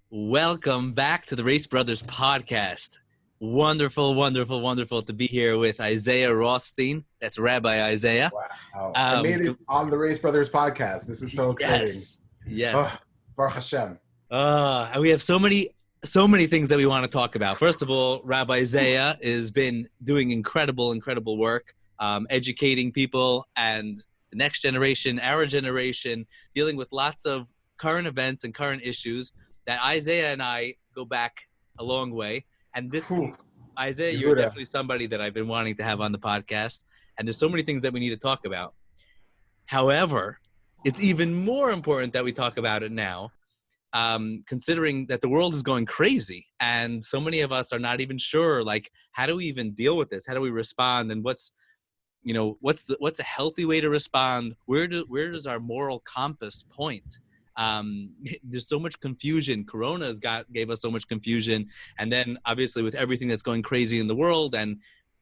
Welcome back to the Raice Brothers podcast. Wonderful, wonderful, wonderful to be here with Isaiah Rothstein. That's Rabbi Isaiah. Wow. I made it on the Raice Brothers podcast. This is so exciting. Yes. Baruch Hashem. And we have so many things that we want to talk about. First of all, Rabbi Isaiah has been doing incredible work, educating people and the next generation, our generation, dealing with lots of current events and current issues that Isaiah and I go back a long way. And this, Isaiah, you're definitely somebody that I've been wanting to have on the podcast. And there's so many things that we need to talk about. However, it's even more important that we talk about it now, considering that the world is going crazy. And so many of us are not even sure, like, how do we even deal with this? How do we respond? And what's a healthy way to respond? Where does our moral compass point? There's so much confusion. Corona gave us so much confusion. And then obviously with everything that's going crazy in the world and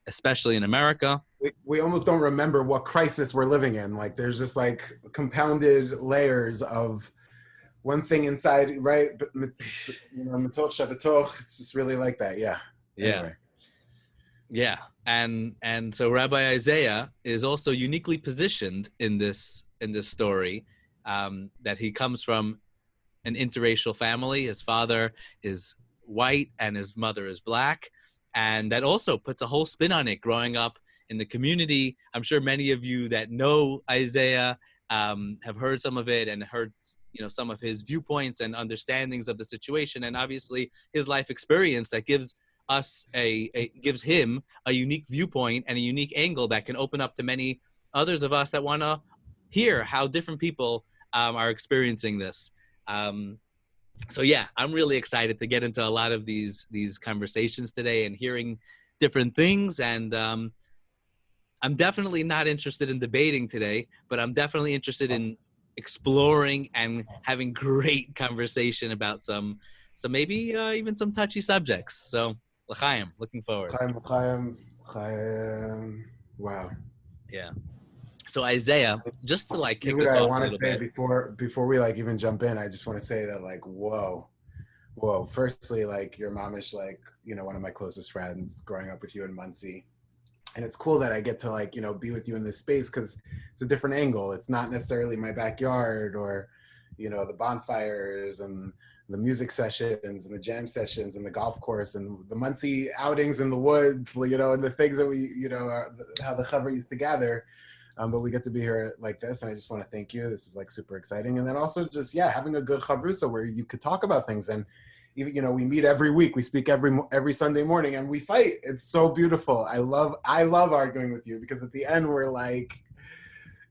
especially in America. We almost don't remember what crisis we're living in. Like there's just like compounded layers of one thing inside, right? But it's just really like that. Yeah. Anyway. Yeah. And so Rabbi Isaiah is also uniquely positioned in this story. That he comes from an interracial family. His father is white and his mother is black. And that also puts a whole spin on it growing up in the community. I'm sure many of you that know Isaiah have heard some of it and heard some of his viewpoints and understandings of the situation. And obviously his life experience that gives him a unique viewpoint and a unique angle that can open up to many others of us that want to hear how different people are experiencing this. So yeah, I'm really excited to get into a lot of these conversations today and hearing different things. And I'm definitely not interested in debating today, but I'm definitely interested in exploring and having great conversation about some maybe even some touchy subjects. So l'chaim, looking forward. L'chaim. Wow. Yeah. So Isaiah, just to like kick us off a little bit. Before we like even jump in, I just want to say that like, whoa. Firstly, like your mom is like, one of my closest friends growing up with you in Monsey. And it's cool that I get to like, be with you in this space because it's a different angle. It's not necessarily my backyard or, the bonfires and the music sessions and the jam sessions and the golf course and the Monsey outings in the woods, and the things that we, how the chavra used to gather. But we get to be here like this, and I just want to thank you. This is like super exciting. And then also just, having a good chavrusa where you could talk about things. And even, we meet every week, we speak every Sunday morning and we fight. It's so beautiful. I love arguing with you because at the end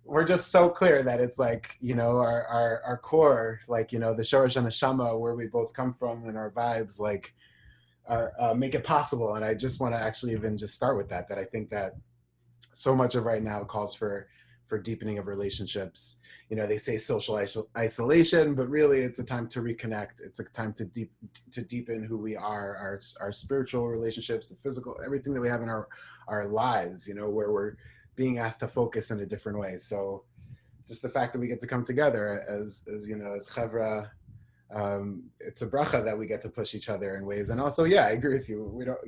we're just so clear that it's like, our core, like, the Shoresh and the Shama, where we both come from and our vibes, like, make it possible. And I just want to actually even just start with that I think that so much of right now calls for deepening of relationships. They say social isolation, but really it's a time to reconnect. It's a time to deepen who we are, our spiritual relationships, the physical, everything that we have in our lives, where we're being asked to focus in a different way. So it's just the fact that we get to come together as chavra. It's a bracha that we get to push each other in ways. And also, I agree with you. We don't,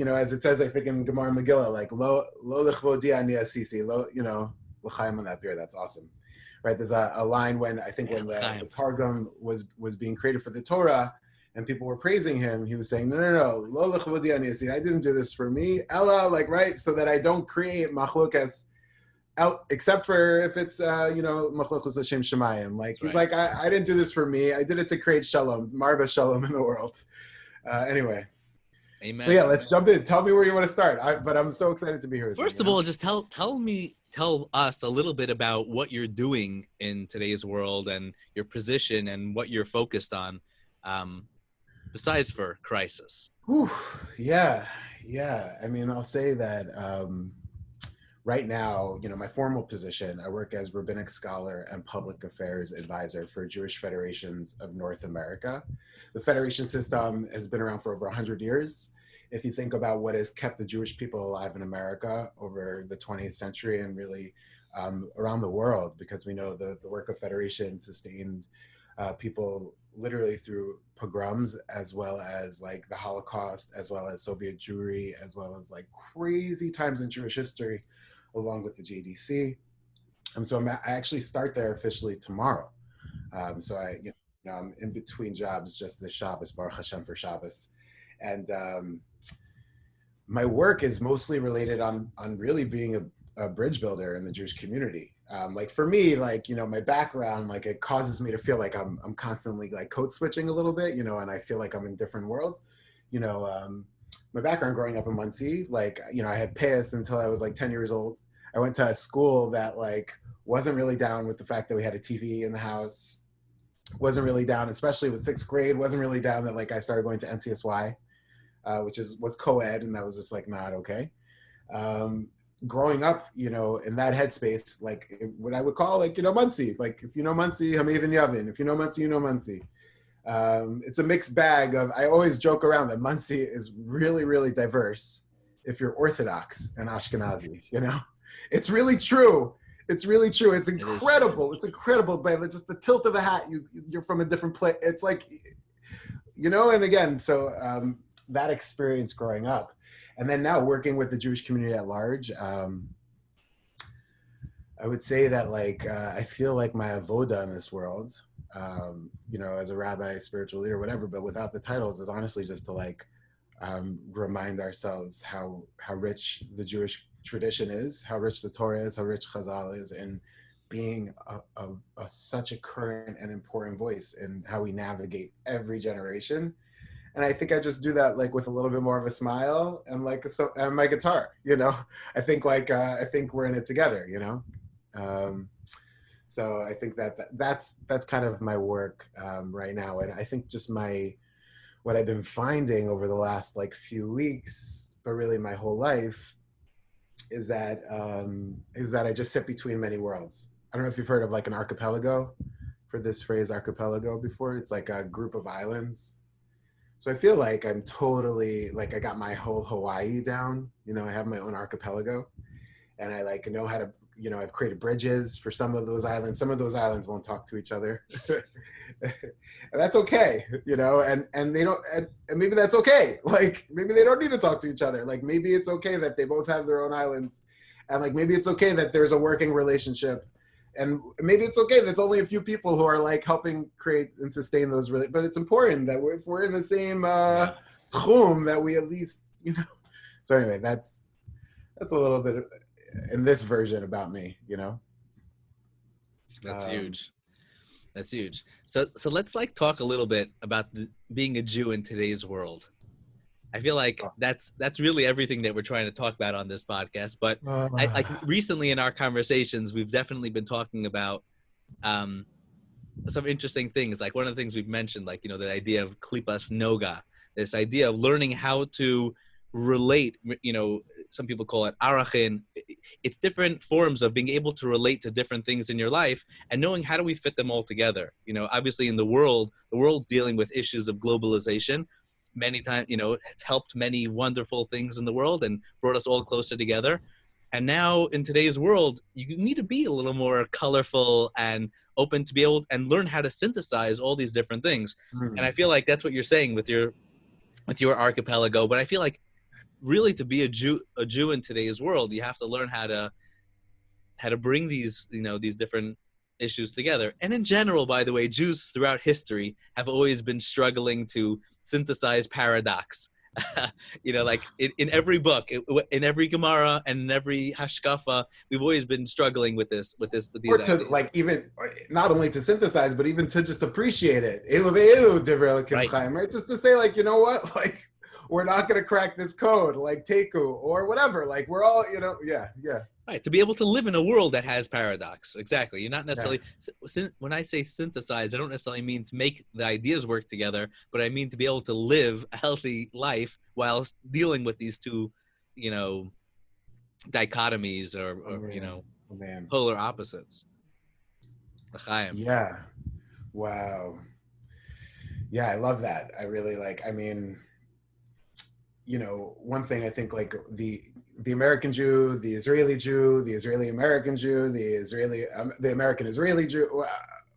as it says, I think in Gemara Megillah, like, lo lechvodi ani asisi, l'chaim on that beer. That's awesome. Right. There's a line when the Targum was being created for the Torah and people were praising him. He was saying, no, lo lechvodi ani asisi. I didn't do this for me. Ella, like, right. So that I don't create machlokas out, except for if it's machlokes l'shem shemayim. Like he's right. Like I didn't do this for me. I did it to create shalom, marba shalom in the world. Anyway. Amen. So let's jump in. Tell me where you want to start. But I'm so excited to be here. First of all, just tell us a little bit about what you're doing in today's world and your position and what you're focused on, besides for crisis. Yeah. I mean, I'll say that. Right now, my formal position, I work as rabbinic scholar and public affairs advisor for Jewish Federations of North America. The federation system has been around for over 100 years. If you think about what has kept the Jewish people alive in America over the 20th century and really around the world, because we know the work of federation sustained people literally through pogroms, as well as like the Holocaust, as well as Soviet Jewry, as well as like crazy times in Jewish history, along with the JDC. So I actually start there officially tomorrow. So I'm in between jobs just this Shabbos, Baruch Hashem for Shabbos. And my work is mostly related on really being a bridge builder in the Jewish community. Like for me, like, my background, like it causes me to feel like I'm constantly like code switching a little bit, and I feel like I'm in different worlds. My background growing up in Monsey, like, I had PAS until I was like 10 years old. I went to a school that like wasn't really down with the fact that we had a TV in the house, wasn't really down, especially with sixth grade, wasn't really down that like I started going to NCSY, which was co-ed, and that was just like not okay. Growing up, in that headspace, like what I would call like, Monsey, like if you know Monsey, Hamaven Yavin, if you know Monsey, you know Monsey. It's a mixed bag of, I always joke around that Monsey is really, really diverse if you're Orthodox and Ashkenazi, it's really true. It's really true. It's incredible. It's incredible. By just the tilt of a hat, you're from a different place. It's like, and again, so that experience growing up, and then now working with the Jewish community at large, I would say that like, I feel like my avoda in this world, as a rabbi, spiritual leader, whatever, but without the titles, is honestly just to like remind ourselves how rich the Jewish tradition is, how rich the Torah is, how rich Chazal is, and being such a current and important voice in how we navigate every generation. And I think I just do that like with a little bit more of a smile and like and my guitar, I think like I think we're in it together, so I think that's kind of my work right now. And I think just what I've been finding over the last like few weeks, but really my whole life, is that I just sit between many worlds. I don't know if you've heard of like an archipelago, for this phrase archipelago before. It's like a group of islands. So I feel like I'm totally like, I got my whole Hawaii down, I have my own archipelago, and I like know how to, I've created bridges for some of those islands. Some of those islands won't talk to each other. And that's okay, and they don't, and maybe that's okay. Like maybe they don't need to talk to each other. Like maybe it's okay that they both have their own islands, and like maybe it's okay that there's a working relationship, and maybe it's okay that's only a few people who are like helping create and sustain those but it's important that if we're in the same tchum, that we at least, So anyway, that's a little bit in this version about me, That's huge. That's huge. So let's like talk a little bit about being a Jew in today's world. I feel like that's really everything that we're trying to talk about on this podcast. But I like recently in our conversations, we've definitely been talking about some interesting things. Like one of the things we've mentioned, like, the idea of klipas noga, this idea of learning how to relate, some people call it arachin. It's different forms of being able to relate to different things in your life and knowing how do we fit them all together. Obviously in the world's dealing with issues of globalization. Many times, it's helped many wonderful things in the world and brought us all closer together. And now in today's world, you need to be a little more colorful and open to be able and learn how to synthesize all these different things. And I feel like that's what you're saying with your archipelago. But I feel like really to be a Jew in today's world, you have to learn how to bring these, these different issues together. And in general, by the way, Jews throughout history have always been struggling to synthesize paradox. Like in every book, in every Gemara and in every Hashkafa, we've always been struggling with these ideas. Like even not only to synthesize, but even to just appreciate it. Right? Just to say like, you know what, like we're not going to crack this code, like Teku or whatever. Like we're all, yeah. Right, to be able to live in a world that has paradox. Exactly. You're not necessarily, when I say synthesize, I don't necessarily mean to make the ideas work together, but I mean to be able to live a healthy life while dealing with these two, dichotomies or polar opposites. L'chaim. Yeah. Wow. Yeah, I love that. I really one thing I think like the American Jew, the Israeli Jew, the Israeli American Jew, the American Israeli Jew,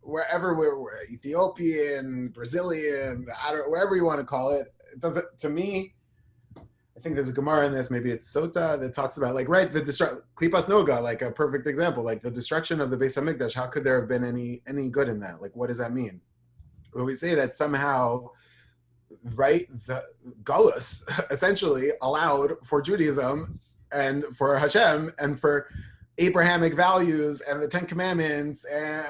wherever we're Ethiopian, Brazilian, wherever you want to call it. It doesn't, to me, I think there's a Gemara in this, maybe it's Sota, that talks about like, right, the Klipas Noga, like a perfect example, like the destruction of the Beis HaMikdash. How could there have been any good in that? Like, what does that mean? Well, we say that somehow, right, the Gullus essentially allowed for Judaism and for Hashem and for Abrahamic values and the Ten Commandments and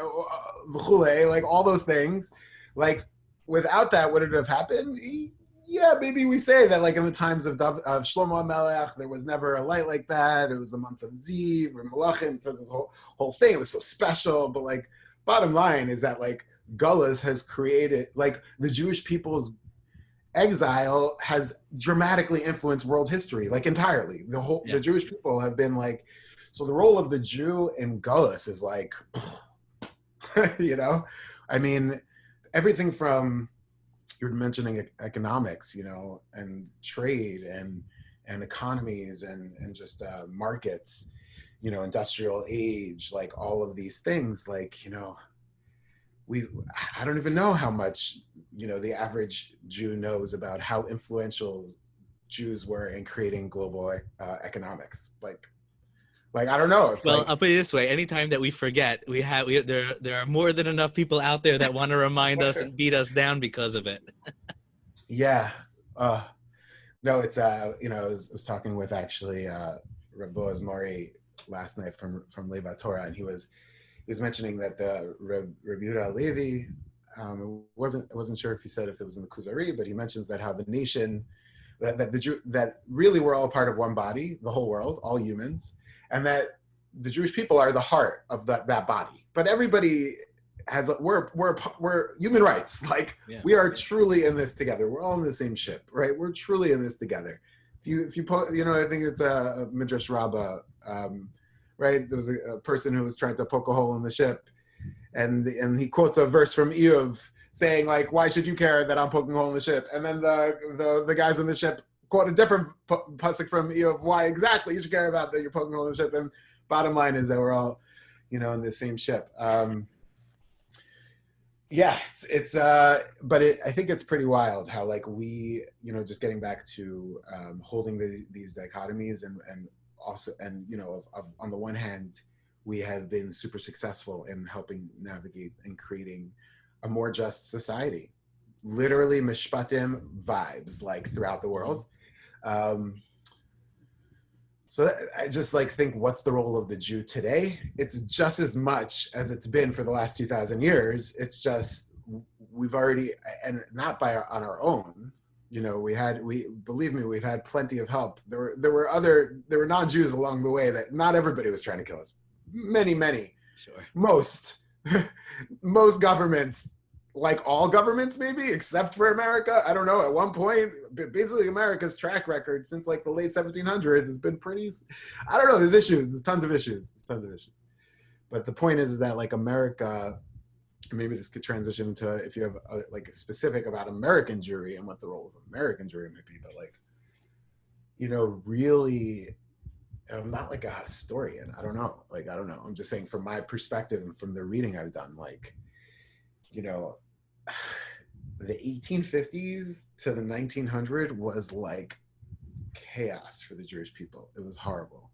like all those things. Like, without that, would it have happened? Yeah, maybe we say that, like in the times of Shlomo HaMelech, there was never a light like that. It was the month of Ziv or Malachim. It says this whole thing. It was so special. But like, bottom line is that like Gullus has created, like the Jewish people's exile has dramatically influenced world history, like entirely. The Jewish people have been like, so the role of the Jew in Gullus is like, you know, I mean, everything from, you're mentioning economics, you know, and trade and economies and just markets, you know, industrial age, like all of these things, like, you know, I don't even know how much, you know, the average Jew knows about how influential Jews were in creating global economics. Like I don't know. Well, like, I'll put it this way: anytime that we forget, there are more than enough people out there that want to remind us and beat us down because of it. Yeah. No, it's you know, I was talking with actually Rabbi Boaz Mori last night from Leva Torah, and he was mentioning that the Rabbi Yehuda Halevi, I wasn't sure if he said if it was in the Kuzari, but he mentions that how the nation, that really we're all part of one body, the whole world, all humans, and that the Jewish people are the heart of that body. But everybody has, we're human rights. Like, we are truly in this together. We're all in the same ship, right? We're truly in this together. If you you know, I think it's a Midrash Rabbah, right? There was a person who was trying to poke a hole in the ship, and he quotes a verse from Eov saying, like, why should you care that I'm poking a hole in the ship? And then the guys in the ship quote a different pasuk from Eov, why exactly you should care about that you're poking a hole in the ship. And bottom line is that we're all, you know, in the same ship. Yeah, but I think it's pretty wild how, like, we, you know, just getting back to holding these dichotomies and also, and, you know, on the one hand, we have been super successful in helping navigate and creating a more just society, literally mishpatim vibes, like, throughout the world. So I just like think, what's the role of the Jew today? It's just as much as it's been for the last 2,000 years. It's just, we've already, and not on our own, you know, believe me, we've had plenty of help. There were non-Jews along the way, that not everybody was trying to kill us. Many, Sure. most governments, like all governments maybe, except for America, I don't know, at one point, basically America's track record since like the late 1700s has been pretty, I don't know, there's tons of issues. But the point is that, like, America, maybe this could transition into, if you have like a specific about American Jewry and what the role of American Jewry might be, but, like, you know, really, I'm not like a historian, I don't know, I'm just saying from my perspective and from the reading I've done, like, you know, the 1850s to the 1900s was like chaos for the Jewish people. It was horrible.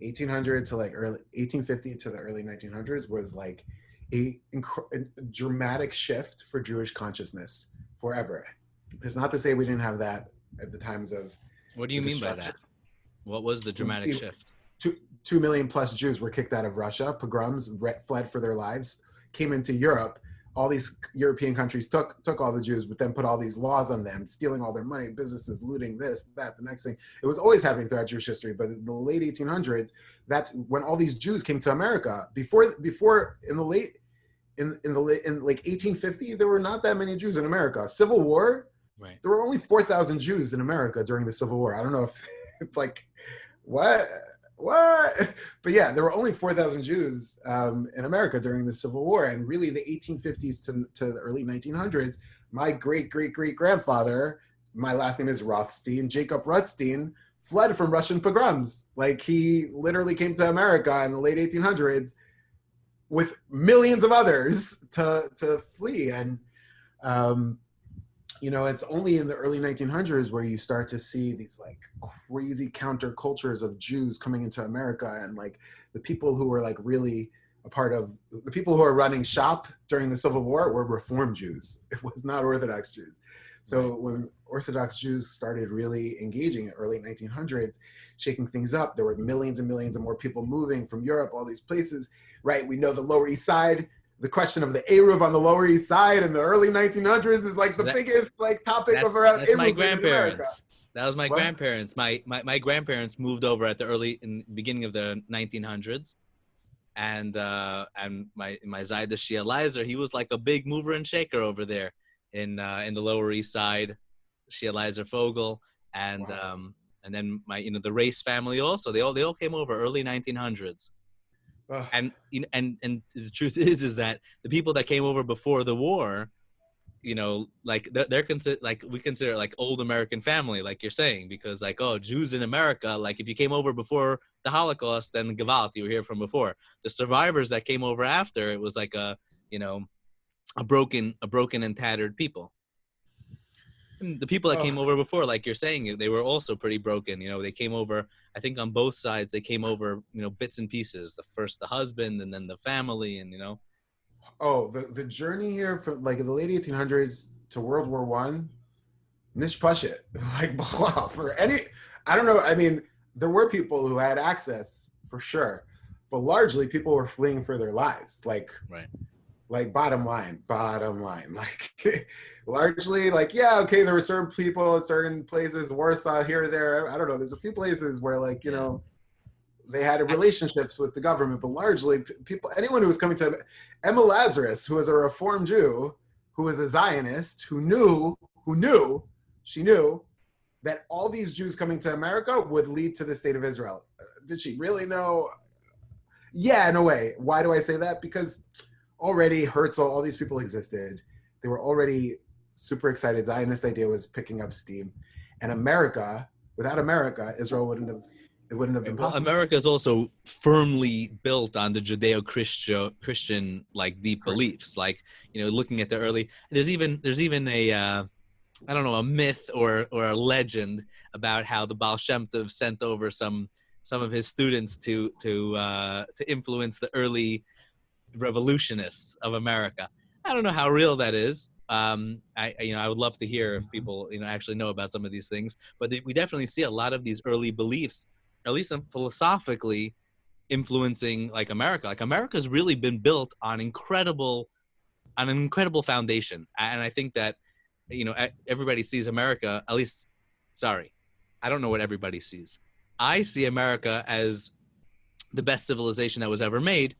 1800 to like 1850 to the early 1900s was like a dramatic shift for Jewish consciousness forever. It's not to say we didn't have that at the times of. What do you mean by that? What was the dramatic shift? 2 million plus Jews were kicked out of Russia. Pogroms, fled for their lives, came into Europe. All these European countries took all the Jews, but then put all these laws on them, stealing all their money, businesses, looting this, that, the next thing. It was always happening throughout Jewish history, but in the late 1800s, that's when all these Jews came to America. Before in like 1850, there were not that many Jews in America. Civil War, right? There were only 4,000 Jews in America during the Civil War. I don't know if it's like, what? But yeah, there were only 4,000 Jews in America during the Civil War. And really the 1850s to the early 1900s, my great-great-great-grandfather, my last name is Rothstein, Jacob Rothstein, fled from Russian pogroms. Like, he literally came to America in the late 1800s with millions of others to flee. And you know, it's only in the early 1900s where you start to see these like crazy countercultures of Jews coming into America, and like the people who were like really a part of the people who are running shop during the Civil War were Reform Jews. It was not Orthodox Jews. So when Orthodox Jews started really engaging in the early 1900s, shaking things up, there were millions and millions of more people moving from Europe, all these places, right? We know the Lower East Side. The question of the Eruv on the Lower East Side in the early 1900s is like biggest like topic of around that's Eruv my in America. grandparents. That was my What? grandparents. My grandparents moved over at the beginning of the 1900s, and my Zayda Shializer, he was like a big mover and shaker over there in the Lower East Side, Shializer Fogel, and then the Raice family also. They all came over early 1900s. And the truth is that the people that came over before the war, you know, like they're considered, like we consider like old American family, like you're saying, because like, oh, Jews in America, like if you came over before the Holocaust, then Gewalt, you were here from before. The survivors that came over after, it was like a broken and tattered people. And the people that came over before, like you're saying, they were also pretty broken. You know, they came over, I think on both sides, they came over, you know, bits and pieces. First the husband, and then the family, and, you know. Oh, the journey here from like in the late 1800s to World War One, nish pashit. Like, blah, for any, I don't know. I mean, there were people who had access for sure, but largely people were fleeing for their lives. Like, like bottom line, like largely like, yeah, okay, there were certain people in certain places, Warsaw here or there. I don't know. There's a few places where like, you know, they had relationships with the government, but largely people, anyone who was coming to Emma Lazarus, who was a Reform Jew, who was a Zionist, who knew that all these Jews coming to America would lead to the state of Israel. Did she really know? Yeah, in a way. Why do I say that? Because already Herzl, all these people existed. They were already super excited. Zionist idea was picking up steam. And America, without America, Israel wouldn't have been possible. America is also firmly built on the Judeo-Christian like deep beliefs. Like, you know, looking at the early, there's even a I don't know, a myth or a legend about how the Baal Shem Tov sent over some of his students to influence the early revolutionists of America. I don't know how real that is. I would love to hear if people, you know, actually know about some of these things, but we definitely see a lot of these early beliefs, at least philosophically, influencing like America. Like America's really been built on an incredible foundation. And I think that, you know, everybody sees America, at least, sorry, I don't know what everybody sees. I see America as the best civilization that was ever made,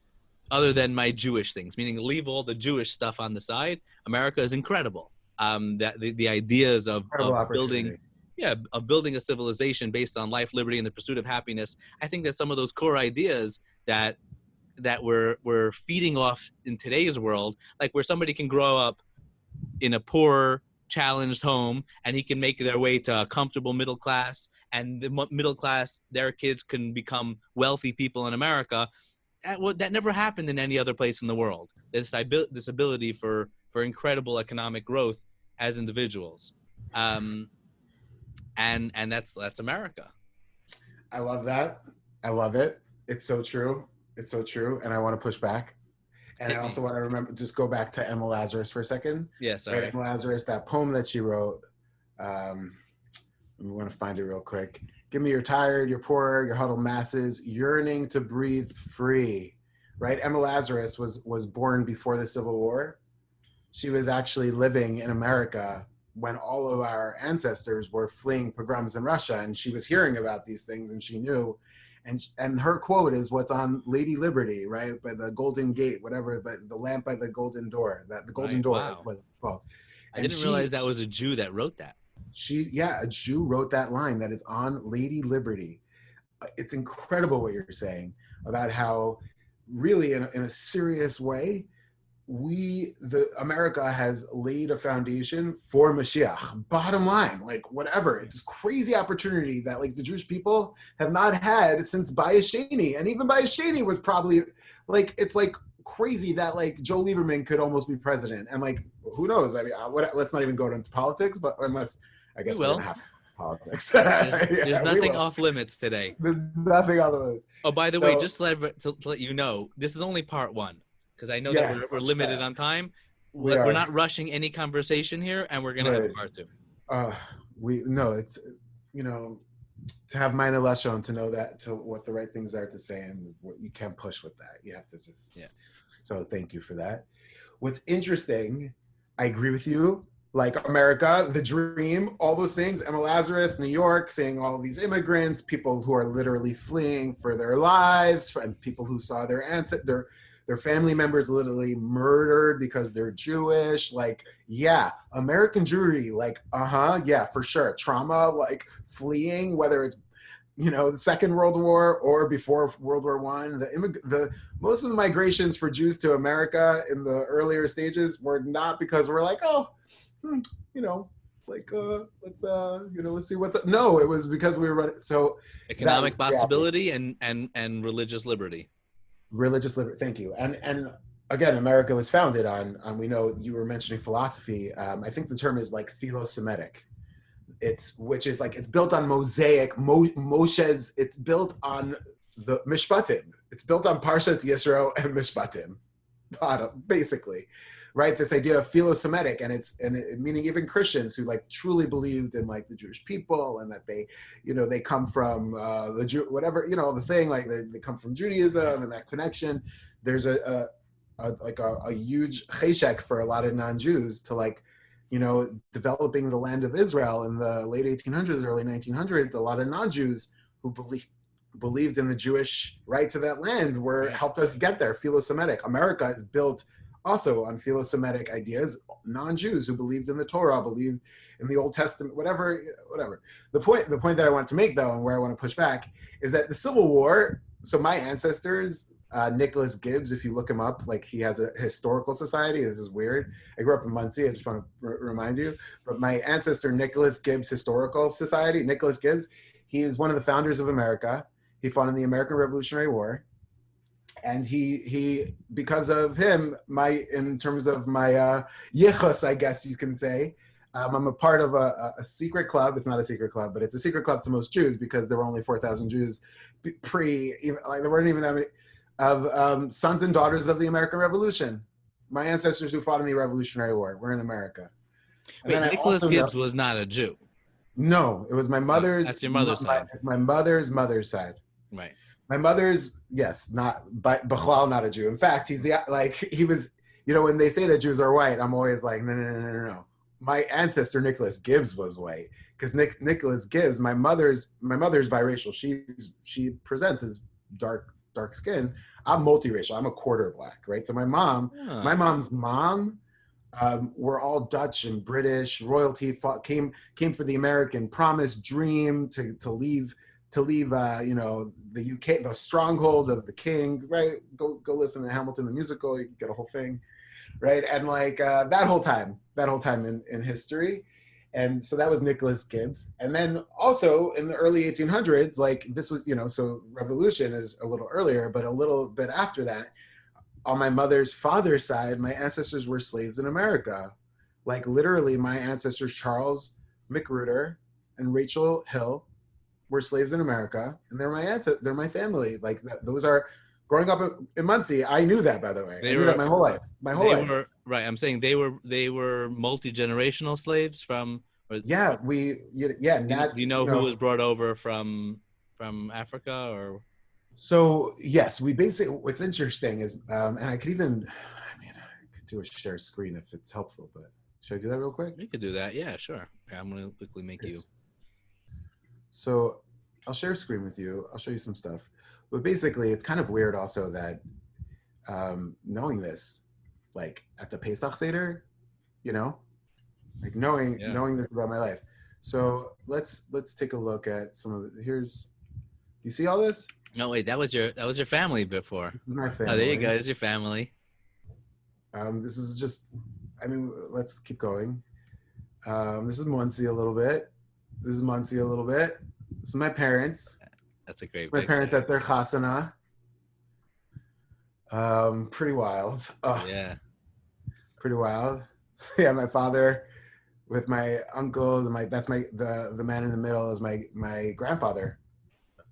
other than my Jewish things, meaning leave all the Jewish stuff on the side. America is incredible. That the ideas of building a civilization based on life, liberty, and the pursuit of happiness. I think that some of those core ideas that we're feeding off in today's world, like where somebody can grow up in a poor, challenged home and he can make their way to a comfortable middle class, and the middle class, their kids can become wealthy people in America. That never happened in any other place in the world. This ability for incredible economic growth as individuals, and that's America. I love that. I love it. It's so true. It's so true. And I want to push back. And I also want to just go back to Emma Lazarus for a second. Yes, yeah, right, Emma Lazarus, that poem that she wrote. We want to find it real quick. Give me your tired, your poor, your huddled masses, yearning to breathe free. Right? Emma Lazarus was born before the Civil War. She was actually living in America when all of our ancestors were fleeing pogroms in Russia, and she was hearing about these things, and she knew. And her quote is what's on Lady Liberty, right? By the Golden Gate, whatever, but the lamp by the golden door. The golden door is what it's called. I didn't realize that was a Jew that wrote that. A Jew wrote that line that is on Lady Liberty. It's incredible what you're saying about how really in a serious way, America has laid a foundation for Mashiach. Bottom line, like whatever, it's this crazy opportunity that like the Jewish people have not had since Bayesheni, and even Bayesheni was probably like, it's like crazy that like Joe Lieberman could almost be president. And like, who knows? I mean, let's not even go into politics, but unless I We guess we're will. gonna have politics. There's We nothing will. off limits today. There's nothing on the list. Oh, by the way, So, just to let you know, this is only part one because I know yeah, that we're limited on time. we We're are. not rushing any conversation here, and we're gonna have a Right. part two. It's to have minor leshon, to know that, to what the right things are to say, and what you can't push with that. You have to just. Yeah. So thank you for that. What's interesting, I agree with you. Like America, the dream, all those things. Emma Lazarus, New York, seeing all of these immigrants, people who are literally fleeing for their lives, and people who saw their family members literally murdered because they're Jewish. Like, yeah, American Jewry, like, yeah, for sure. Trauma, like fleeing, whether it's the Second World War or before World War One. The most of the migrations for Jews to America in the earlier stages were not because we're like, let's see what's up. No, it was because we were running. So Economic possibility and religious liberty. Religious liberty. Thank you. And again, America was founded on we know you were mentioning philosophy. I think the term is like philo-Semitic. It's built on Mosaic, Moshe's. It's built on the Mishpatim. It's built on Parshas Yisro and Mishpatim, basically, right? This idea of philo-Semitic, and it meaning even Christians who like truly believed in like the Jewish people, and that they come from the Jew, whatever, the thing, like they come from Judaism and that connection. There's a huge cheshek for a lot of non-Jews to like, developing the land of Israel in the late 1800s, early 1900s. A lot of non-Jews who believed in the Jewish right to that land helped us get there. Philo-Semitic. America is built also on philo-Semitic ideas. Non-Jews who believed in the Torah, believed in the Old Testament, whatever. The point that I want to make, though, and where I want to push back, is that the Civil War. So my ancestors. Nicholas Gibbs, if you look him up, like he has a historical society. This is weird. I grew up in Monsey. I just want to remind you. But my ancestor, Nicholas Gibbs Historical Society, Nicholas Gibbs, he is one of the founders of America. He fought in the American Revolutionary War. And he because of him, in terms of my yichus, I guess you can say, I'm a part of a secret club. It's not a secret club, but it's a secret club to most Jews because there were only 4,000 Jews there weren't even that many. Of sons and daughters of the American Revolution. My ancestors who fought in the Revolutionary War were in America. Wait, Nicholas Gibbs was not a Jew. No, it was my mother's. That's your mother's side. My mother's side. Right. My mother's, yes, not Bichlal, not a Jew. In fact, he was. When they say that Jews are white, I'm always like, no. My ancestor Nicholas Gibbs was white because Nicholas Gibbs, my mother's biracial. She presents as dark skin. I'm multiracial. I'm a quarter black, right? So my mom's mom, were all Dutch and British. Royalty came for the American promise, dream to leave the UK, the stronghold of the king, right? Go listen to Hamilton the musical. You can get a whole thing, right? And like that whole time in history. And so that was Nicholas Gibbs. And then also in the early 1800s, like this was, so revolution is a little earlier, but a little bit after that, on my mother's father's side, my ancestors were slaves in America. Like literally my ancestors, Charles McRuder and Rachel Hill, were slaves in America. And they're my family. Like those are, growing up in Monsey, I knew that, by the way. I knew that my whole life. Right. I'm saying they were multi-generational slaves from. Do you know who was brought over from Africa or? So yes, we basically. What's interesting is, and I could do a share screen if it's helpful. But should I do that real quick? You could do that. Yeah, sure. Yeah, I'm gonna quickly make you. So I'll share a screen with you. I'll show you some stuff. But basically, it's kind of weird also that knowing this, like at the Pesach Seder, like knowing this about my life. So let's take a look at some of it. You see all this? No, wait, that was your family before. This is my family. Oh, there you go. There's your family. This is just, let's keep going. This is Monsey a little bit. This is Monsey a little bit. This is my parents. That's a great My parents at their chasana. Pretty wild. Yeah. Pretty wild. Yeah, my father with my uncle, that's the man in the middle is my grandfather,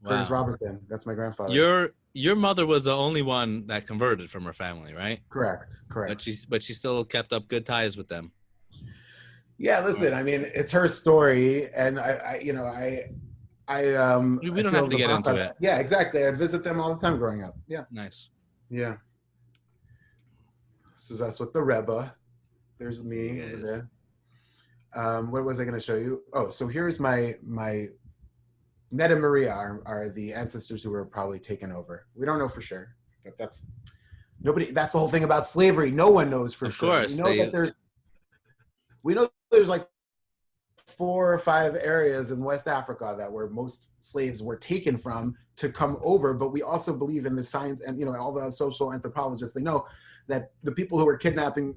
Curtis Wow. Robertson. That's my grandfather. Your mother was the only one that converted from her family, right? Correct. But Correct. she still kept up good ties with them. Yeah, Right. listen, I mean, it's her story, and We I don't have feel to the get brunt into of it. it. Yeah, exactly. I'd visit them all the time growing up. Yeah, Nice. yeah. This is us with the Rebbe. There's There me you over guys. there. What was I going to show you? Oh, so here's my Ned and Maria are the ancestors who were probably taken over. We don't know for sure, but that's nobody. That's the whole thing about slavery. No one knows for Of sure. course, they We know there's like 4 or 5 areas in West Africa that where most slaves were taken from to come over, but we also believe in the science and all the social anthropologists, they know that the people who were kidnapping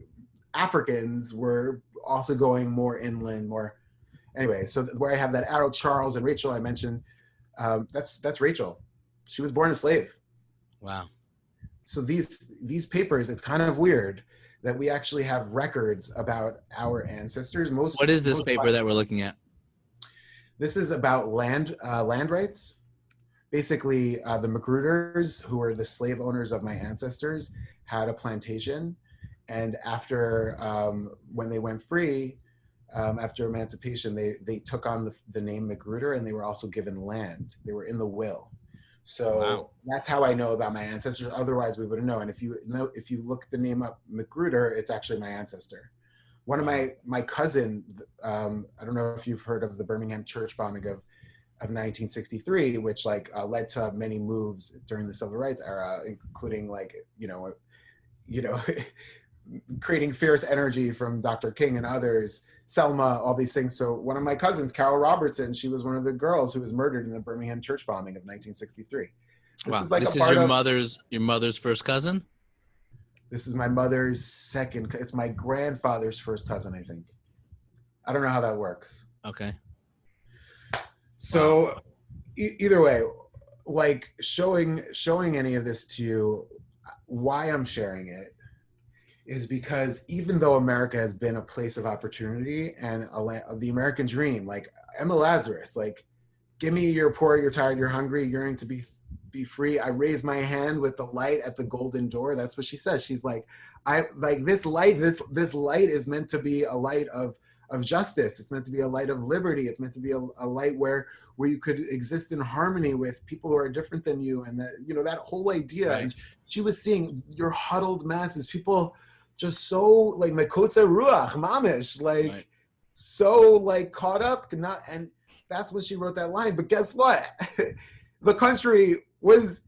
Africans were also going more inland, more anyway. So where I have that arrow, Charles and Rachel I mentioned, that's Rachel. She was born a slave. wow. So these papers, it's kind of weird that we actually have records about our ancestors. What is this Most paper that we're looking at? This is about land rights. Basically, the Magruders, who were the slave owners of my ancestors, had a plantation, and after when they went free, after emancipation, they took on the name Magruder, and they were also given land. They were in the will. Wow. So that's how I know about my ancestors. Otherwise, we wouldn't know. And if you look the name up Magruder, it's actually my ancestor. One of Wow. my cousin, I don't know if you've heard of the Birmingham church bombing of 1963, which led to many moves during the civil rights era, including creating fierce energy from Dr. King and others, Selma, all these things. So one of my cousins, Carol Robertson, she was one of the girls who was murdered in the Birmingham church bombing of 1963. This Wow. is like a This is part of. your mother's first cousin? This is my mother's second. It's my grandfather's first cousin, I think. I don't know how that works. Okay. So either way, like showing any of this to you, why I'm sharing it is because even though America has been a place of opportunity and the American dream, like Emma Lazarus, like, give me your poor, you're tired, you're hungry, yearning to be free. I raise my hand with the light at the golden door. That's what she says. She's like, I like this light. This light is meant to be a light of justice. It's meant to be a light of liberty. It's meant to be a light where you could exist in harmony with people who are different than you, and that that whole idea. Right. And she was seeing your huddled masses, people just so like mekotze ruach mamish, like Right. so like caught up, not and. That's when she wrote that line. But guess what? The country was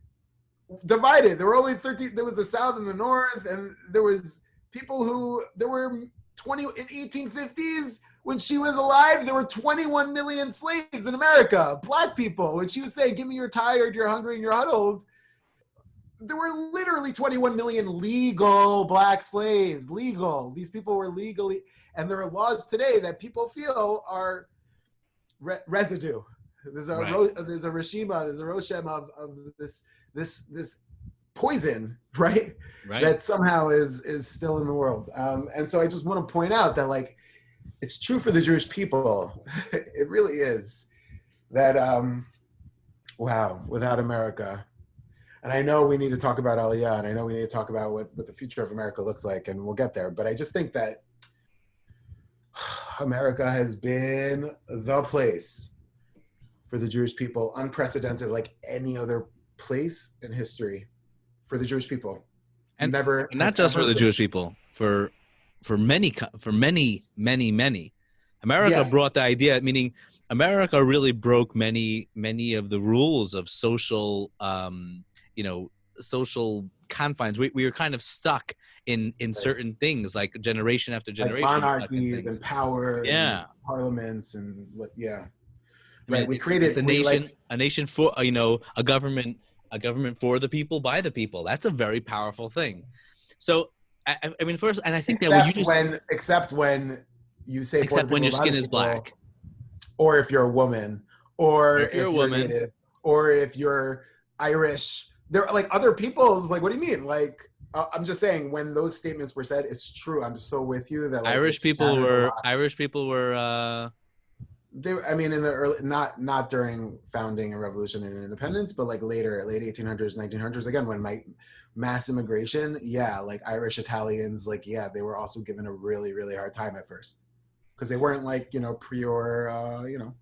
divided. There were only 13. There was the South and the North, and there was people who there were 20 in 1850s when she was alive. There were 21 million slaves in America, black people. When she was saying, "Give me your tired, you're hungry, and you're huddled," there were literally 21 million legal black slaves. Legal. These people were legally, and there are laws today that people feel are residue. There's a Right. there's a Rishima, there's a Roshem of this poison, right? Right. That somehow is still in the world. And so I just want to point out that like it's true for the Jewish people. It really is that wow, without America. And I know we need to talk about Aliyah, and I know we need to talk about what the future of America looks like, and we'll get there. But I just think that America has been the place for the Jewish people, unprecedented like any other place in history for the Jewish people. And Never, not just for the Jewish people, for many, many. America Yeah, brought the idea, meaning America really broke many of the rules of social, social confines. We were kind of stuck in certain things, like generation after like generation, stuck in monarchies things. and power and Yeah. parliaments and yeah. I mean, Right, we it's created a nation for a government for the people by the people. That's a very powerful thing. So, I mean, first, and I think that what you just except when you say for the except when people your by skin the is people, black, or if you're a woman, or or if you're a if you're woman, Native, or if you're Irish, They're like other people's. Like, what do you mean? Like, I'm just saying when those statements were said, it's true. I'm so with you that like Irish it people mattered a were lot. Irish people were I mean, in the early, not during founding and revolution and independence, but like later, late 1800s, 1900s, again, when mass immigration, yeah, like Irish Italians, like, yeah, they were also given a really, really hard time at first because they weren't like, pure,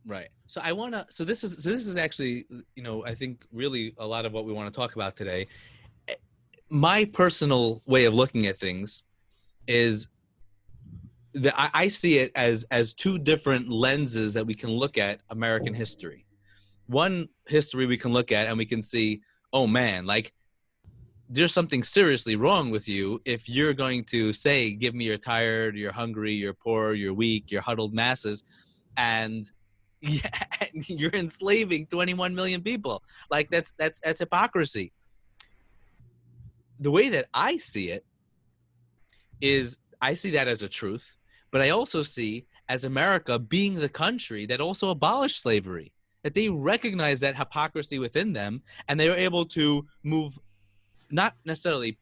right. So this is actually, I think really a lot of what we want to talk about today. My personal way of looking at things is that I see it as two different lenses that we can look at American history. One history we can look at and we can see, oh man, like there's something seriously wrong with you if you're going to say, give me you're tired, you're hungry, you're poor, you're weak, you're huddled masses, and yeah, you're enslaving 21 million people. Like that's hypocrisy. The way that I see it is I see that as a truth, but I also see as America being the country that also abolished slavery, that they recognize that hypocrisy within them, and they were able to move not necessarily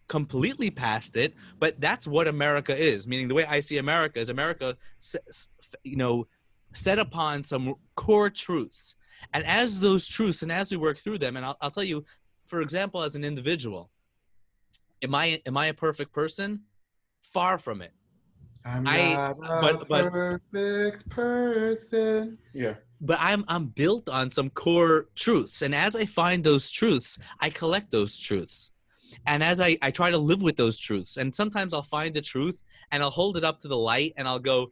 completely past it, but that's what America is. Meaning the way I see America is America, set upon some core truths. And as those truths, and as we work through them, and I'll tell you, for example, as an individual, am I a perfect person? Far from it. I'm I not a but perfect person. Yeah. but I'm built on some core truths, and as I find those truths, I collect those truths, and as I try to live with those truths, and sometimes I'll find the truth and I'll hold it up to the light and I'll go,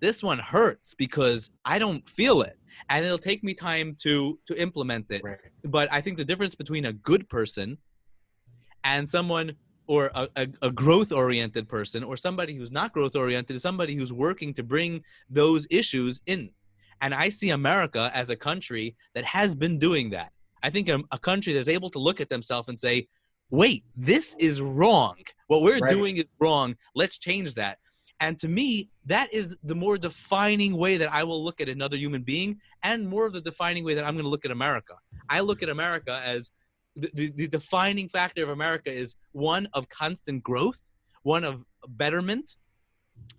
this one hurts because I don't feel it, and it'll take me time to implement it. Right. But I think the difference between a good person and someone, or a growth-oriented person, or somebody who's not growth-oriented, is somebody who's working to bring those issues in. And I see America as a country that has been doing that. I think a country that's able to look at themselves and say, wait, this is wrong. What we're Right. doing is wrong. Let's change that. And to me, that is the more defining way that I will look at another human being, and more of the defining way that I'm going to look at America. I look at America as the defining factor of America is one of constant growth, one of betterment,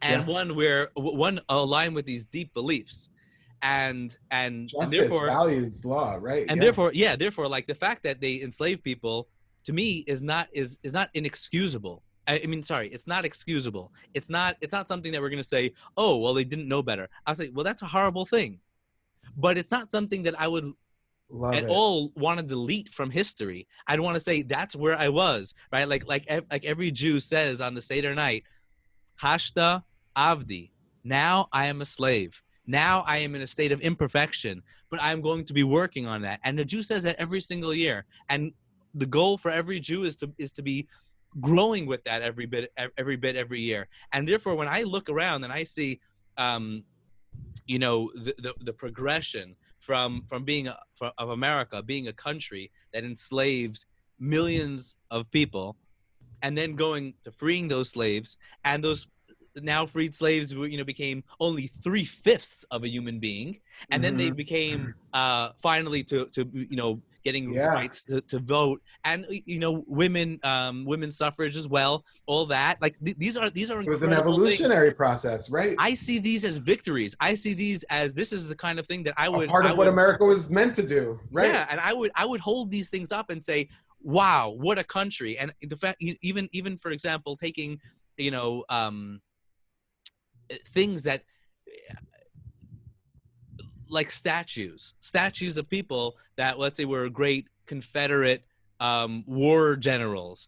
and one aligned with these deep beliefs, and Justice, therefore values, law, right? and Yeah. therefore like the fact that they enslave people, to me, is not inexcusable. I mean, sorry, it's not excusable. It's not something that we're going to say, oh well, they didn't know better. I'll say, well, that's a horrible thing, but it's not something that I would Love at it. all want to delete from history. I'd want to say that's where I was, right? Like every Jew says on the Seder night, Hashta Avdi. Now I am a slave. Now I am in a state of imperfection, but I'm going to be working on that. And the Jew says that every single year. And the goal for every Jew is to be growing with that every bit every year. And therefore, when I look around and I see, the progression from being of America being a country that enslaved millions of people, and then going to freeing those slaves, and those now freed slaves became only 3/5 of a human being, and then they Mhm. became finally to getting Yeah. rights to vote, and women's suffrage as well, all that. Like these are It was an incredible things. evolutionary process, right? I see these as victories. I see these as, this is the kind of thing that I A would part of what America was meant to do, right? yeah, and I would hold these things up and say, wow, what a country. And the fact, even for example, taking things that, like statues of people that, let's say, were great Confederate war generals,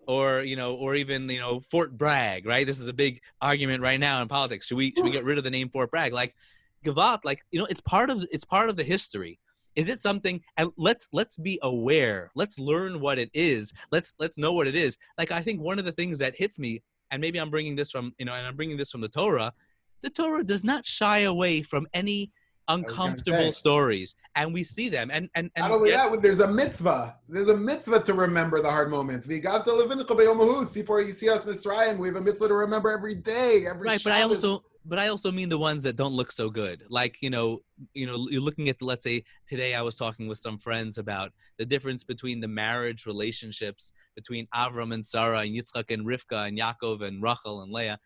or even Fort Bragg, right? This is a big argument right now in politics. Should we get rid of the name Fort Bragg? Like Gavat, like it's part of the history. Is it something? And let's be aware. Let's learn what it is. Let's know what it is. Like, I think one of the things that hits me, and maybe I'm bringing this from and I'm bringing this from the Torah. The Torah does not shy away from any uncomfortable stories, and we see them. And not only that, there's a mitzvah. There's a mitzvah to remember the hard moments. We got to live in Sipor Yisias Mitzrayim. We have a mitzvah to remember every day, every right. Shabbos. but I also mean the ones that don't look so good. Like, you're looking at, let's say today I was talking with some friends about the difference between the marriage relationships between Avram and Sarah and Yitzchak and Rivka and Yaakov and Rachel and Leah.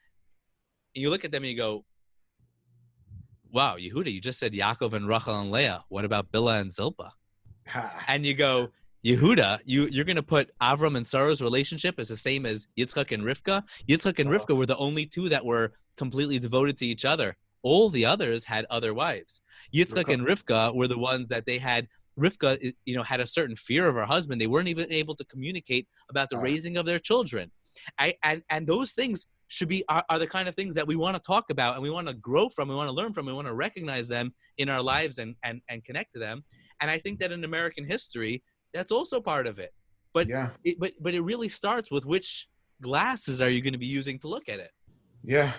And you look at them and you go, wow, Yehuda, you just said Yaakov and Rachel and Leah. What about Bilhah and Zilpah? And you go, Yehuda, you're going to put Avram and Sarah's relationship as the same as Yitzchak and Rivka? Yitzchak and Rivka were the only two that were completely devoted to each other. All the others had other wives. Yitzchak and Rivka were the ones that they had. Rivka, had a certain fear of her husband. They weren't even able to communicate about the raising of their children. And those things are the kind of things that we want to talk about and we want to grow from, we want to learn from, we want to recognize them in our lives and connect to them. And I think that in American history, that's also part of it. But yeah, but it really starts with which glasses are you going to be using to look at it? Yeah.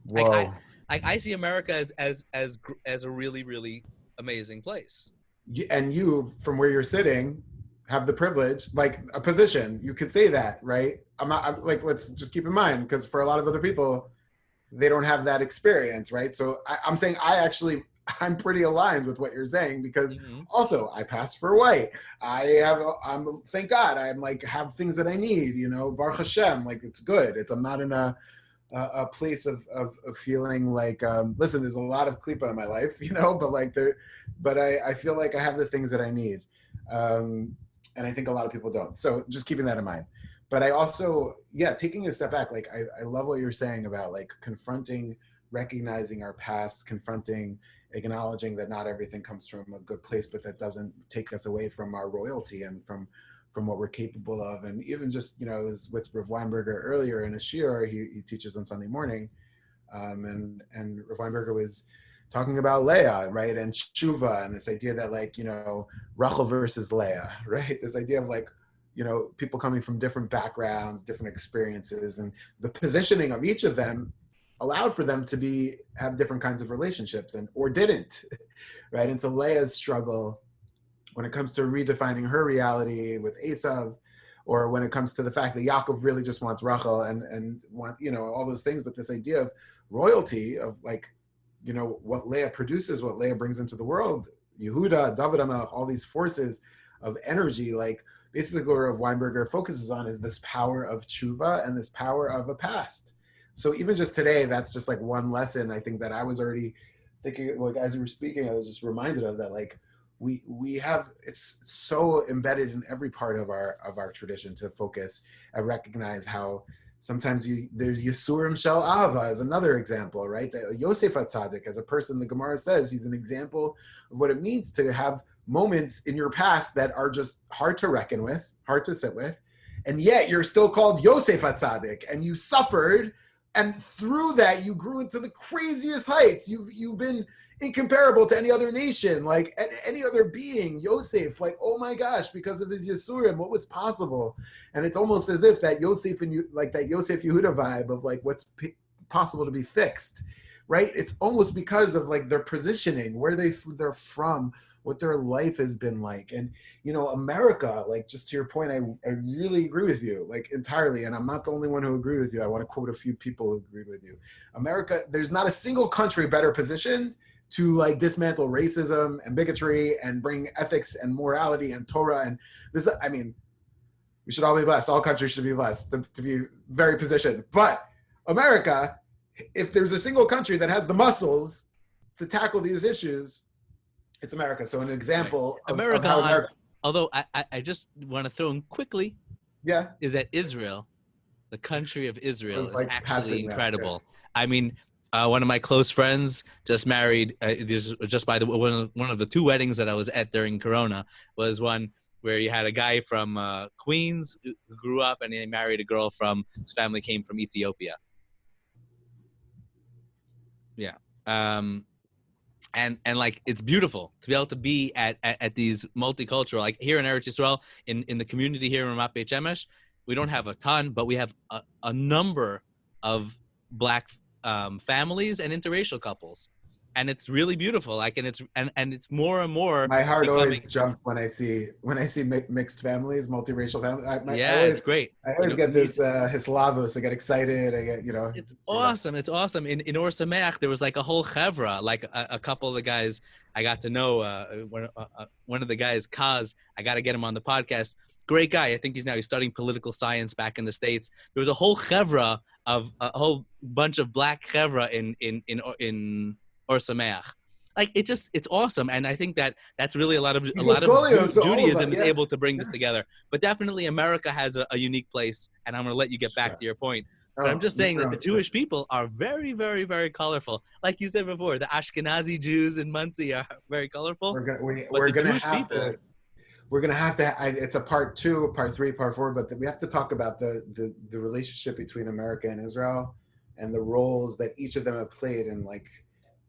Whoa. I see America as a really, really amazing place. And you, from where you're sitting, have the privilege, like a position. You could say that, right? I'm like, let's just keep in mind, because for a lot of other people, they don't have that experience, right? So I'm saying I'm pretty aligned with what you're saying, because also I pass for white. I'm thank God I'm like have things that I need, Baruch Hashem, like it's good. I'm not in a place of feeling like, listen, there's a lot of klipa in my life, but I feel like I have the things that I need. And I think a lot of people don't. So just keeping that in mind. But I also, taking a step back, like I love what you're saying about like confronting, recognizing our past, acknowledging that not everything comes from a good place, but that doesn't take us away from our royalty and from what we're capable of. And even just, I was with Rav Weinberger earlier in a shiur, he teaches on Sunday morning. And Rav Weinberger was talking about Leah, right? And tshuva, and this idea that like, Rachel versus Leah, right? This idea of like, people coming from different backgrounds, different experiences, and the positioning of each of them allowed for them to have different kinds of relationships or didn't, right? And so Leah's struggle when it comes to redefining her reality with Esav, or when it comes to the fact that Yaakov really just wants Rachel and want, all those things, but this idea of royalty of like, what Leah produces, what Leah brings into the world, Yehuda, David HaMelech, all these forces of energy, like basically what Rav Weinberger focuses on is this power of tshuva and this power of a past. So even just today, that's just like one lesson I think that I was already thinking, like as you were speaking, I was just reminded of that, like we have, it's so embedded in every part of our tradition to focus and recognize how sometimes there's Yisurim Shel Ava as another example, right? That Yosef HaTzadik, as a person, the Gemara says, he's an example of what it means to have moments in your past that are just hard to reckon with, hard to sit with, and yet you're still called Yosef HaTzadik, and you suffered, and through that you grew into the craziest heights. You've been incomparable to any other nation, like any other being. Yosef, like, oh my gosh, because of his Yisurim, what was possible? And it's almost as if that Yosef and you, like that Yosef Yehuda vibe of like what's possible to be fixed, right? It's almost because of like their positioning, where they're from, what their life has been like. And America, like just to your point, I really agree with you, like entirely. And I'm not the only one who agreed with you. I want to quote a few people who agreed with you. America, there's not a single country better positioned to like dismantle racism and bigotry and bring ethics and morality and Torah. And this, I mean, we should all be blessed. All countries should be blessed to be very positioned. But America, if there's a single country that has the muscles to tackle these issues, it's America. So an example of how America, although I just want to throw in quickly, is that Israel, the country of Israel, is actually incredible. I mean, one of my close friends just married, just by the one of the two weddings that I was at during Corona was one where you had a guy from Queens who grew up and he married a girl whose family came from Ethiopia. Yeah. And like it's beautiful to be able to be at these multicultural, like here in Eretz Yisrael, in the community here in Ramat Beit Shemesh, we don't have a ton, but we have a number of Black families and interracial couples. and it's really beautiful. Like, and it's more and more My heart always becoming. jumps when I see mixed families, multiracial families. Yeah, it's great. I always get this hislavos. I get excited. I get It's you know. awesome. It's awesome. In Or Sameach, there was like a whole chevra, like a couple of the guys I got to know. One of the guys, Kaz, I got to get him on the podcast. Great guy. I think he's studying political science back in the States. There was a whole chevra of a whole bunch of black chevra in Or Sameach. Like it's awesome, and I think that's really a lot of Judaism is able to bring this together. But definitely, America has a unique place, and I'm going to let you get back to your point. But I'm just saying that the Jewish people are very, very, very colorful. Like you said before, the Ashkenazi Jews in Monsey are very colorful. We're gonna have to. It's a part 2, part 3, part 4. But we have to talk about the relationship between America and Israel, and the roles that each of them have played in like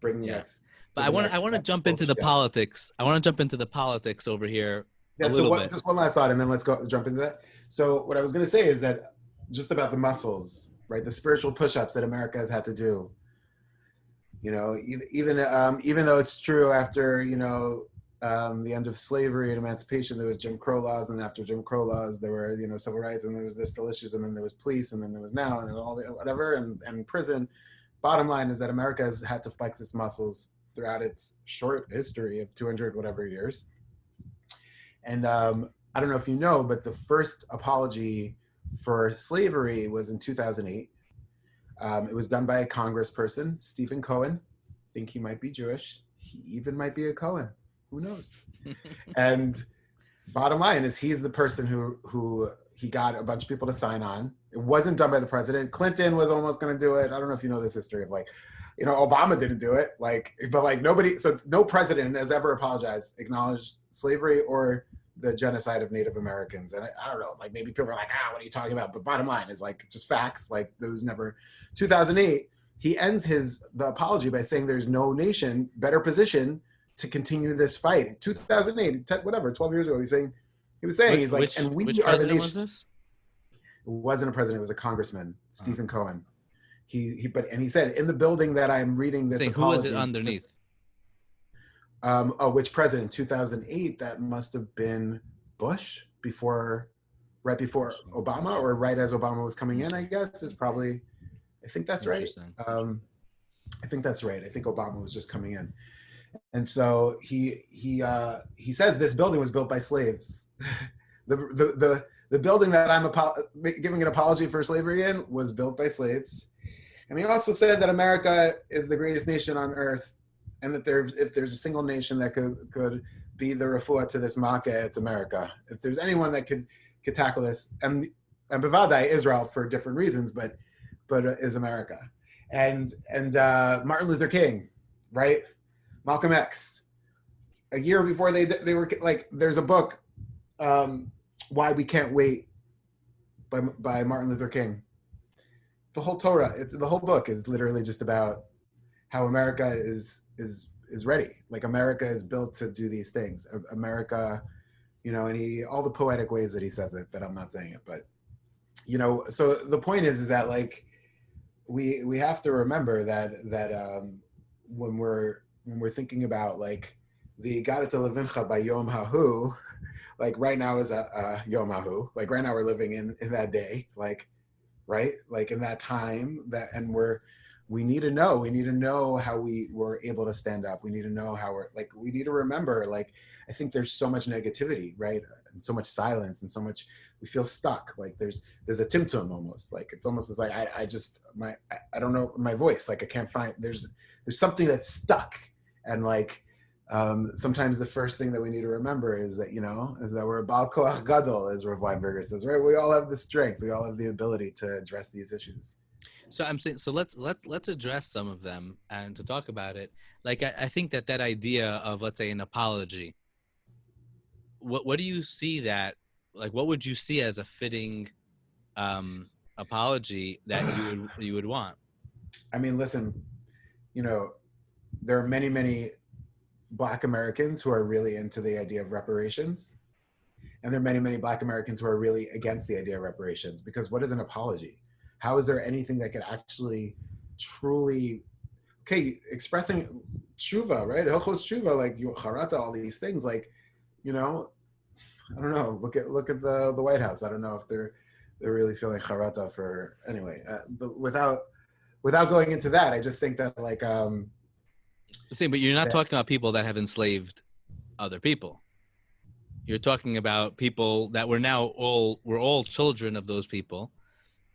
bringing us. But I want to jump into the politics. I want to jump into the politics over here. Yeah. Just one last thought, and then let's jump into that. So what I was going to say is that just about the muscles, right? The spiritual push-ups that America has had to do. You know, even though it's true after the end of slavery and emancipation, there was Jim Crow laws, and after Jim Crow laws, there were civil rights, and there was this still issues, and then there was police, and then there was now, and then all the whatever, and prison. Bottom line is that America has had to flex its muscles throughout its short history of 200 whatever years. And I don't know if you know, but the first apology for slavery was in 2008. It was done by a congressperson, Stephen Cohen. I think he might be Jewish. He even might be a Cohen. Who knows? And bottom line is he's the person who he got a bunch of people to sign on. It wasn't done by the president. Clinton was almost going to do it. I don't know if you know this history of Obama didn't do it. But nobody, so no president has ever apologized, acknowledged slavery or the genocide of Native Americans. And I don't know, maybe people are like, what are you talking about? But bottom line is just facts. There was never. 2008, he ends the apology by saying there's no nation better positioned to continue this fight. 2008, 12 years ago, he's like, and we which are the nation. Was this? It wasn't a president, it was a congressman, Stephen Cohen. He said, in the building that I'm reading this apology. Who was it underneath? Which president? 2008, that must have been Bush, right before Obama, or right as Obama was coming in, I guess, is probably, I think that's right. I think that's right. I think Obama was just coming in. And so he says this building was built by slaves. The building that I'm giving an apology for slavery in was built by slaves. And he also said that America is the greatest nation on earth, and that if there's a single nation that could be the refuah to this makkah, it's America. If there's anyone that could tackle this, and bevadai Israel for different reasons, but is America. And Martin Luther King, right? Malcolm X. A year before they were there's a book, Why We Can't Wait, by Martin Luther King. The whole Torah, the whole book is literally just about how America is ready. America is built to do these things. America, and all the poetic ways that he says it, that I'm not saying it, but so the point is that we have to remember that when we're thinking about the Gadata Levincha by Yom Hahu, right now is a Yom Hahu, right now we're living in that day, right? In that time, and we need to know how we were able to stand up. We need to know how we need to remember, I think there's so much negativity, right? And so much silence, and so much, we feel stuck. There's a timtum almost, it's almost as I don't know my voice. I can't find, there's something that's stuck. And sometimes the first thing that we need to remember is that, is that we're Baal Koach Gadol, as Rav Weinberger says, right? We all have the strength. We all have the ability to address these issues. So I'm saying, so let's address some of them and to talk about it. I think that idea of, let's say, an apology, what do you see that, what would you see as a fitting apology that you would want? I mean, listen, there are many, many Black Americans who are really into the idea of reparations. And there are many, many Black Americans who are really against the idea of reparations, because what is an apology? How is there anything that could actually truly, expressing tshuva, right? Hilchos tshuva, like you charata, all these things, like, you know, I don't know. Look at the White House. I don't know if they're really feeling charata for anyway. But without going into that, I just think that like But you're not that, talking about people that have enslaved other people. You're talking about people that we're all children of those people,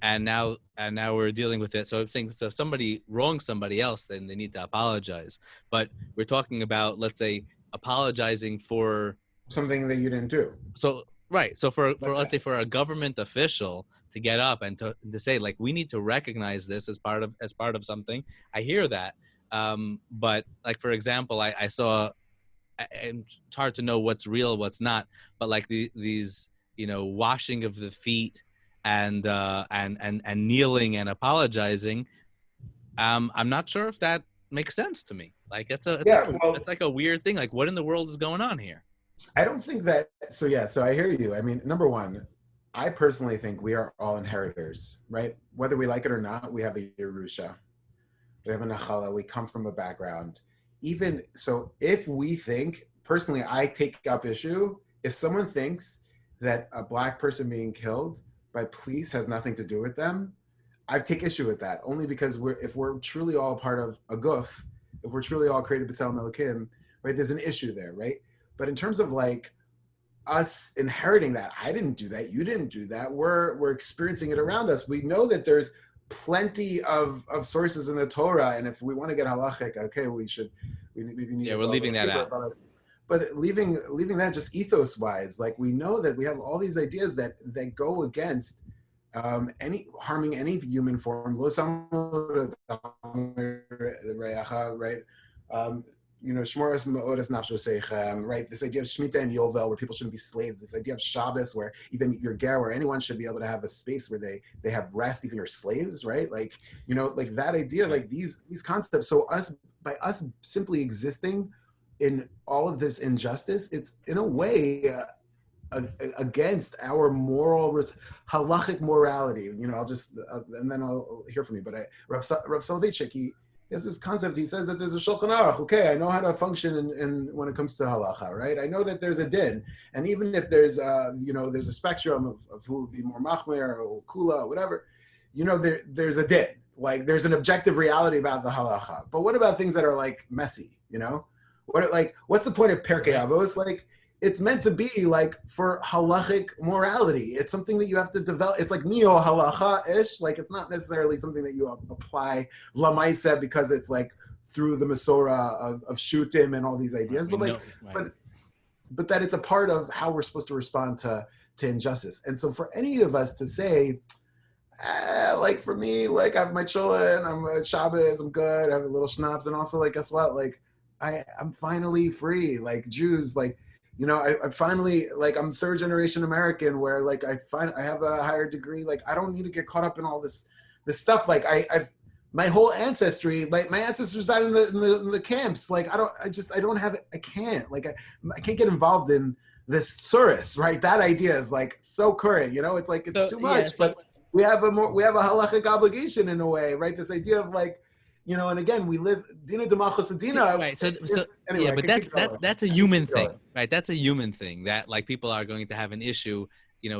and now we're dealing with it. So I'm saying, so if somebody wrongs somebody else, then they need to apologize. But we're talking about, let's say, apologizing for something that you didn't do. so right. So for Like let's say that. for a government official to get up and to say like we need to recognize this as part of something. I hear that. But like for example, I saw, and it's hard to know what's real, what's not, but like these washing of the feet and kneeling and apologizing. I'm not sure if that makes sense to me. Like Yeah, well, it's like a weird thing. Like what in the world is going on here? I don't think that. So yeah, so I hear you. I mean, number one, I personally think we are all inheritors, right? Whether we like it or not, we have a Yerusha, we have a Nachala, we come from a background. Even so, if we think, personally, I take up issue if someone thinks that a black person being killed by police has nothing to do with them. I take issue with that only because if we're truly all part of a guf, if we're truly all created b'tselem Elokim, right? There's an issue there, right? But in terms of like us inheriting that, I didn't do that, you didn't do that. We're experiencing it around us. We know that there's plenty of sources in the Torah, and if we want to get halachic, okay, we need Yeah, to we're go a leaving little that deeper. out. But leaving that just ethos wise, like we know that we have all these ideas that go against any harming any human form, right? Shmoras Me'odas Nafsho Seichem, right? This idea of Shemitah and Yovel, where people shouldn't be slaves. This idea of Shabbos, where even your ger or anyone should be able to have a space where they have rest, even your slaves, right? Like, like that idea, like these concepts. So by us simply existing in all of this injustice, it's in a way against our halachic morality. I'll just and then I'll hear from you. But Rav Soloveitchik, he has this concept. He says that there's a Shulchan Aruch. Okay, I know how to function in when it comes to halacha, right? I know that there's a din, and even if there's there's a spectrum of who would be more machmer or kula or whatever, there's a din. Like there's an objective reality about the halacha. But what about things that are like messy? What's the point of Perkei Avos? Like, it's meant to be like for halachic morality. It's something that you have to develop. It's like neo halacha-ish. Like it's not necessarily something that you apply lamaisa because it's like through the Masorah of Shutim and all these ideas. But that it's a part of how we're supposed to respond to injustice. And so for any of us to say, like for me, like I have my children, I'm a Shabbos, I'm good, I have a little schnapps, and also like guess what? Like I'm finally free. Like Jews, like I finally, like I'm third generation American where like I have a higher degree. Like I don't need to get caught up in all this stuff. Like I've my whole ancestry, like my ancestors died in the camps. Like I can't get involved in this tsuris, right? That idea is like so current, it's like it's too much. But we have a halachic obligation in a way, right? This idea of like, and again, we live dina demachos dina. Right. So anyway, yeah, but that's a human thing, right? That's a human thing that like people are going to have an issue,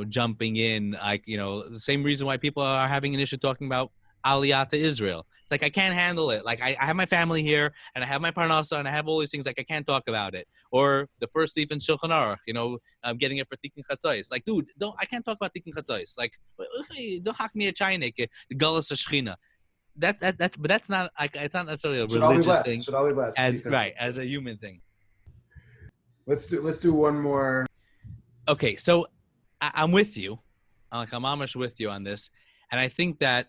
jumping in, like the same reason why people are having an issue talking about Aliyah to Israel. It's like I can't handle it. Like I have my family here, and I have my parnasa, and I have all these things. Like I can't talk about it. Or the first leaf in Shulchan Aruch, I'm getting it for Tikkun Chatzos. Like, dude, I can't talk about Tikkun Chatzos. Like, don't hack me a chaynik, the Galus Shechina. That's not like it's not necessarily a religious thing. Should all be blessed As a human thing. Let's do one more. Okay, so I'm with you. I'm amish with you on this, and I think that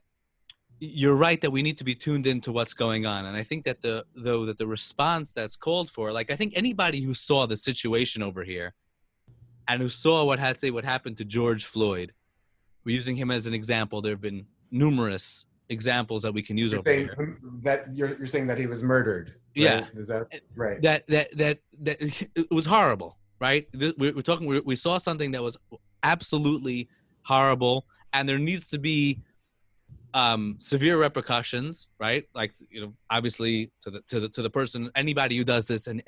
you're right that we need to be tuned into what's going on. And I think that the response that's called for, like I think anybody who saw the situation over here and who saw what happened to George Floyd, we're using him as an example. There have been numerous examples that we can use over here. That you're saying that he was murdered. Right? Yeah. Is that right? That it was horrible, right? We saw something that was absolutely horrible, and there needs to be severe repercussions, right? Like, obviously to the person, anybody who does this and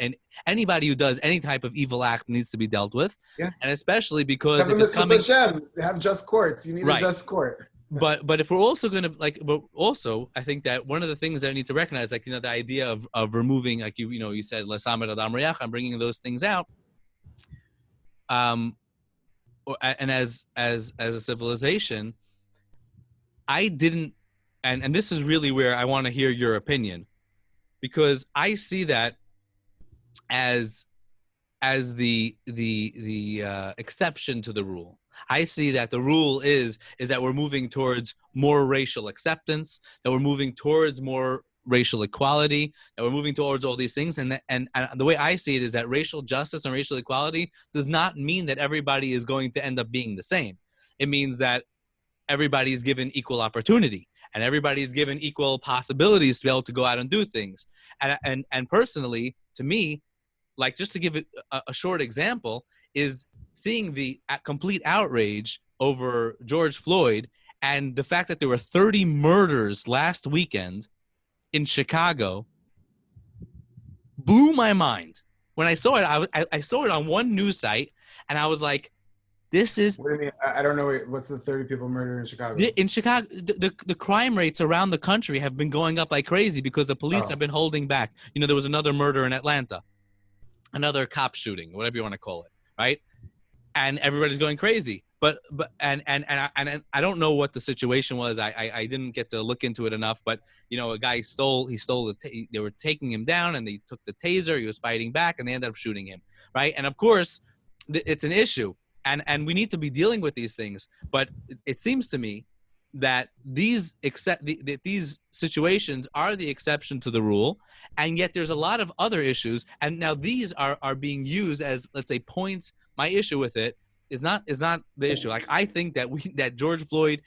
anybody who does any type of evil act needs to be dealt with. Yeah. And especially because Have a if it's mitzvah coming, Hashem. Have just courts. You need a right. just court. But if we're also going to but also I think that one of the things that I need to recognize, like, the idea of removing, like, you said, Lasamet Adam Riyach, I'm bringing those things out. And as a civilization, I didn't, and this is really where I want to hear your opinion, because I see that as the exception to the rule. I see that the rule is that we're moving towards more racial acceptance, that we're moving towards more racial equality, that we're moving towards all these things. And the way I see it is that racial justice and racial equality does not mean that everybody is going to end up being the same. It means that everybody's given equal opportunity and everybody's given equal possibilities to be able to go out and do things. And personally, to me, like, just to give it a short example, is seeing the complete outrage over George Floyd and the fact that there were 30 murders last weekend in Chicago blew my mind. When I saw it, I saw it on one news site, and I was like, this is... What do you mean? I don't know. What's the 30 people murdered in Chicago? In Chicago, the crime rates around the country have been going up like crazy because the police have been holding back. There was another murder in Atlanta, another cop shooting, whatever you want to call it, right? And everybody's going crazy. But I don't know what the situation was. I didn't get to look into it enough. But a guy stole. They were taking him down, and they took the taser. He was fighting back, and they ended up shooting him, right? And of course, it's an issue, and we need to be dealing with these things. But it seems to me that these situations are the exception to the rule, and yet there's a lot of other issues, and now these are being used as, let's say, points. My issue with it is not the issue. Like, I think that George Floyd,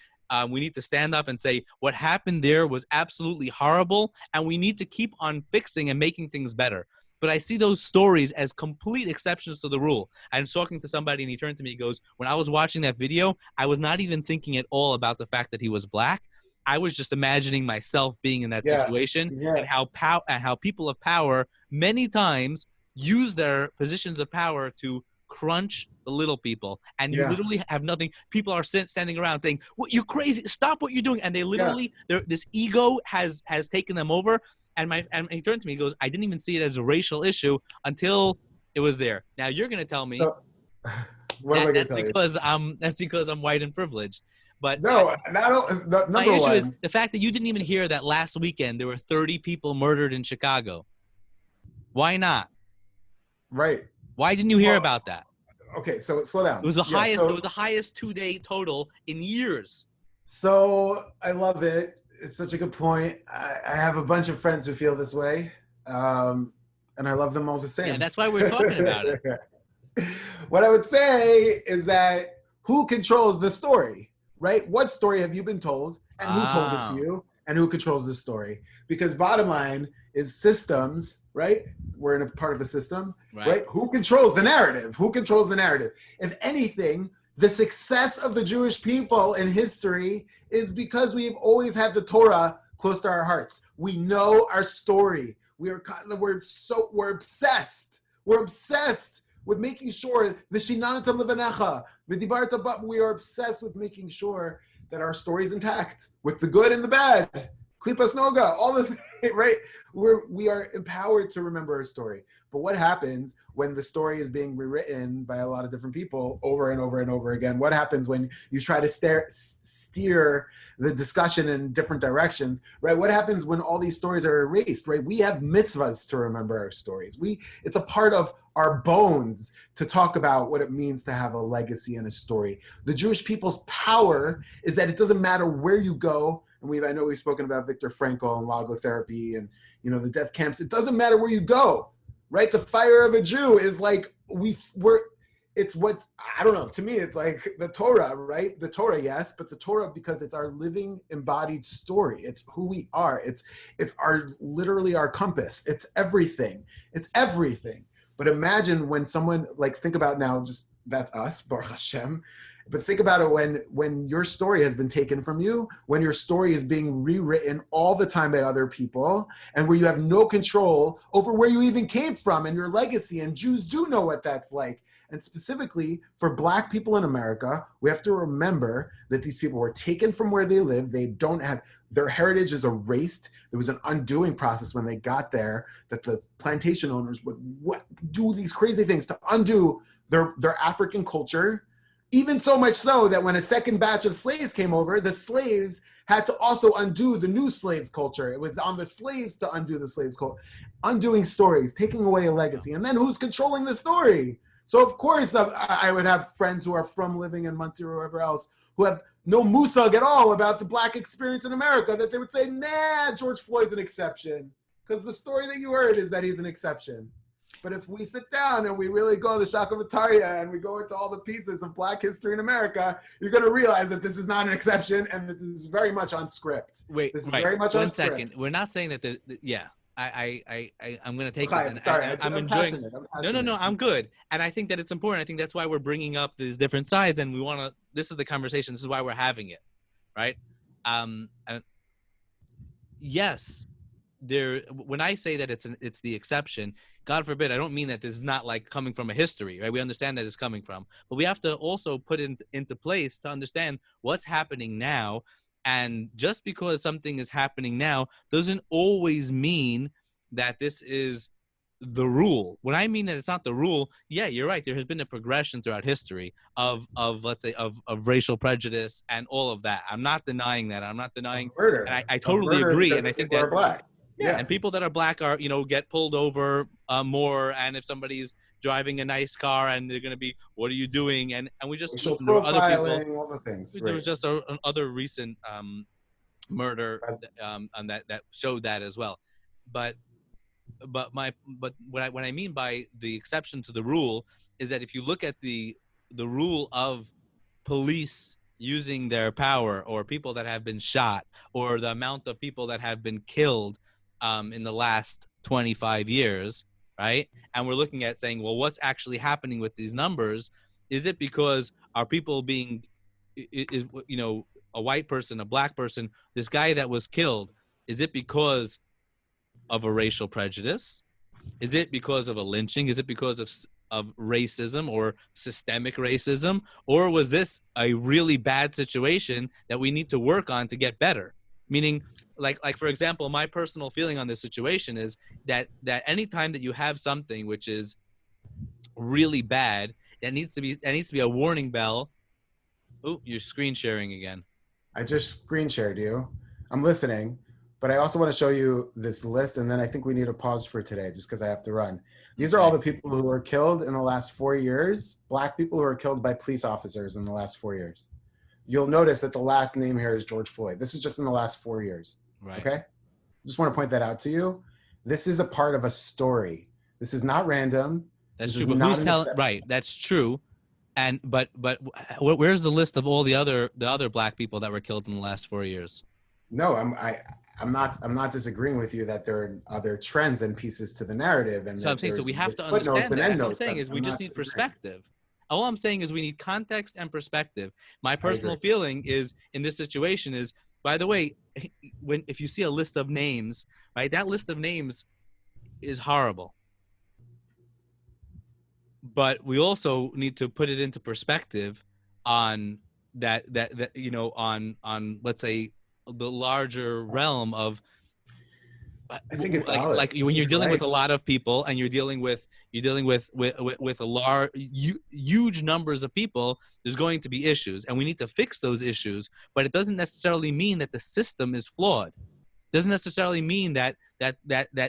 we need to stand up and say what happened there was absolutely horrible, and we need to keep on fixing and making things better. But I see those stories as complete exceptions to the rule. I was talking to somebody, and he turned to me, he goes, when I was watching that video, I was not even thinking at all about the fact that he was black. I was just imagining myself being in that situation, and how people of power many times use their positions of power to crunch the little people, and you literally have nothing. People are standing around saying, "What, you're crazy, stop what you're doing," and they literally, this ego has taken them over. And he turned to me, he goes, I didn't even see it as a racial issue until it was there. Now you're going to tell me that's because I'm white and privileged. But my issue is the fact that you didn't even hear that last weekend there were 30 people murdered in Chicago. Why not? Right. Why didn't you hear about that? Okay, so slow down. It was the highest. It was the highest 2-day total in years. So I love it. It's such a good point. I have a bunch of friends who feel this way, and I love them all the same. Yeah, that's why we're talking about it. What I would say is that who controls the story, right? What story have you been told, and who told it to you, and who controls the story? Because bottom line is systems, right? We're in a part of a system, right? Who controls the narrative? Who controls the narrative? If anything, the success of the Jewish people in history is because we've always had the Torah close to our hearts. We know our story. We're obsessed. We're obsessed with making sure v'shinanatam levanecha v'dibarta ba. We are obsessed with making sure that our story is intact, with the good and the bad. Klipas noga, all the things, right? We are empowered to remember our story. But what happens when the story is being rewritten by a lot of different people over and over and over again? What happens when you try to steer the discussion in different directions, right? What happens when all these stories are erased, right? We have mitzvahs to remember our stories. It's a part of our bones to talk about what it means to have a legacy and a story. The Jewish people's power is that it doesn't matter where you go. And I know we've spoken about Viktor Frankl and logotherapy and, the death camps. It doesn't matter where you go, right? The fire of a Jew is like, it's what's, I don't know, to me, it's like the Torah, right? The Torah, yes, but the Torah, because it's our living embodied story. It's who we are. It's literally our compass. It's everything. It's everything. But imagine when someone, like, think about now, just that's us, Baruch Hashem. But think about it when your story has been taken from you, when your story is being rewritten all the time by other people, and where you have no control over where you even came from and your legacy. And Jews do know what that's like. And specifically for Black people in America, we have to remember that these people were taken from where they live. They don't have, their heritage is erased. There was an undoing process when they got there, that the plantation owners would do these crazy things to undo their African culture. Even so much so that when a second batch of slaves came over, the slaves had to also undo the new slaves culture. It was on the slaves to undo the slaves culture. Undoing stories, taking away a legacy. And then who's controlling the story? So of course I would have friends who are from living in Monsey or wherever else who have no musag at all about the Black experience in America, that they would say, nah, George Floyd's an exception. Because the story that you heard is that he's an exception. But if we sit down and we really go to the Shakavataria and we go into all the pieces of Black history in America, you're going to realize that this is not an exception and that this is very much on script. Wait, this is right. very much One on script. second. We're not saying that yeah. I'm going to take Okay, it. And sorry, I'm enjoying. No, I'm good. And I think that it's important. I think that's why we're bringing up these different sides, and we want to. This is the conversation. This is why we're having it, right? And yes, there. When I say that it's the exception, God forbid, I don't mean that this is not like coming from a history, right? We understand that it's coming from, but we have to also put it into place to understand what's happening now. And just because something is happening now doesn't always mean that this is the rule. When I mean that it's not the rule, yeah, you're right. There has been a progression throughout history of let's say, of racial prejudice and all of that. I'm not denying that. I'm not denying. Murder. And I totally agree. And I think that Black. Yeah, and people that are Black are, get pulled over more. And if somebody's driving a nice car and they're going to be, what are you doing? And we just listen to other people. All the things. There was just another recent murder on that showed that as well. But what I mean by the exception to the rule is that if you look at the rule of police using their power, or people that have been shot, or the amount of people that have been killed in the last 25 years, right? And we're looking at saying, well, what's actually happening with these numbers? Is it because are people being, a white person, a Black person, this guy that was killed, is it because of a racial prejudice? Is it because of a lynching? Is it because of racism or systemic racism? Or was this a really bad situation that we need to work on to get better? Meaning, like for example, my personal feeling on this situation is that anytime that you have something which is really bad, that needs to be a warning bell. Oh, you're screen sharing again. I just screen shared you. I'm listening, but I also want to show you this list, and then I think we need a pause for today just because I have to run. These are all the people who were killed in the last 4 years, Black people who were killed by police officers in the last 4 years. You'll notice that the last name here is George Floyd. This is just in the last 4 years. Right. Okay? Just want to point that out to you. This is a part of a story. This is not random. That's true. But who's telling? Right. That's true. And but where's the list of all the other Black people that were killed in the last 4 years? No, I'm not disagreeing with you that there are other trends and pieces to the narrative. And so I'm saying, so we have to understand that. That's what I'm saying is we just need perspective. All I'm saying is we need context and perspective. My personal feeling is in this situation is, by the way, if you see a list of names, right, that list of names is horrible. But we also need to put it into perspective on that on let's say the larger realm of, I think it's like when you're dealing with a lot of people and you're dealing with a large huge numbers of people, there's going to be issues, and we need to fix those issues. But it doesn't necessarily mean that the system is flawed. It doesn't necessarily mean that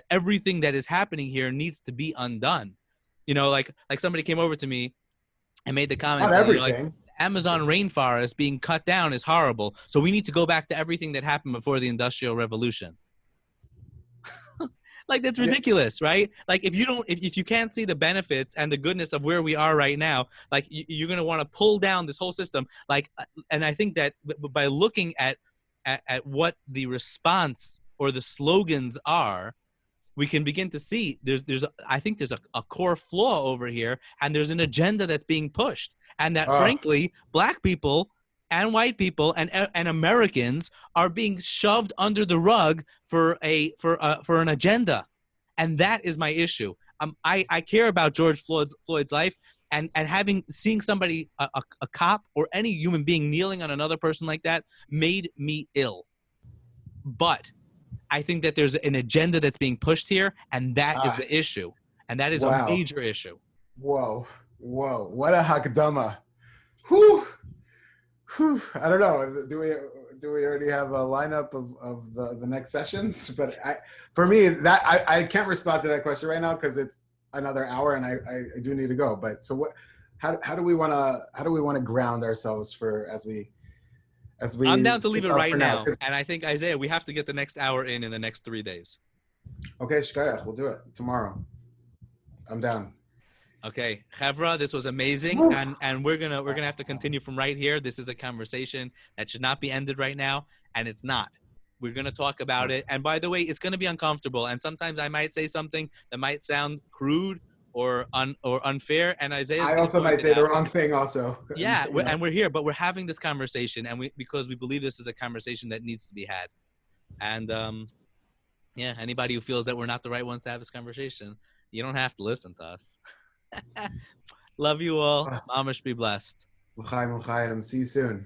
everything that is happening here needs to be undone. Like somebody came over to me and made the comment, not everything. Like, Amazon rainforest being cut down is horrible, so we need to go back to everything that happened before the Industrial Revolution. Like, that's ridiculous, right? Like, if you can't see the benefits and the goodness of where we are right now, like you're going to want to pull down this whole system. Like, and I think that by looking at what the response or the slogans are, we can begin to see I think there's a core flaw over here, and there's an agenda that's being pushed, and that frankly, black people and white people and Americans are being shoved under the rug for an agenda, and that is my issue. I care about George Floyd's life, and seeing somebody, a cop or any human being, kneeling on another person like that made me ill. But I think that there's an agenda that's being pushed here, and that is the issue, and that is a major issue. Whoa, what a hakdama! Whew. I don't know. Do we already have a lineup of the next sessions? But for me, that I can't respond to that question right now because it's another hour, and I do need to go. But so what? How do we want to ground ourselves as we I'm down to leave it right now, and I think, Isaiah, we have to get the next hour in the next 3 days. Okay, shkayach, we'll do it tomorrow. I'm down. Okay, Chevra, this was amazing, and we're gonna have to continue from right here. This is a conversation that should not be ended right now, and it's not. We're gonna talk about it, and by the way, it's gonna be uncomfortable, and sometimes I might say something that might sound crude or unfair, and Isaiah's I also might say the wrong thing also. Yeah, and we're here, but we're having this conversation, and because we believe this is a conversation that needs to be had. And yeah, anybody who feels that we're not the right ones to have this conversation, you don't have to listen to us. Love you all. Mamash, be blessed. L'chaim, l'chaim. See you soon.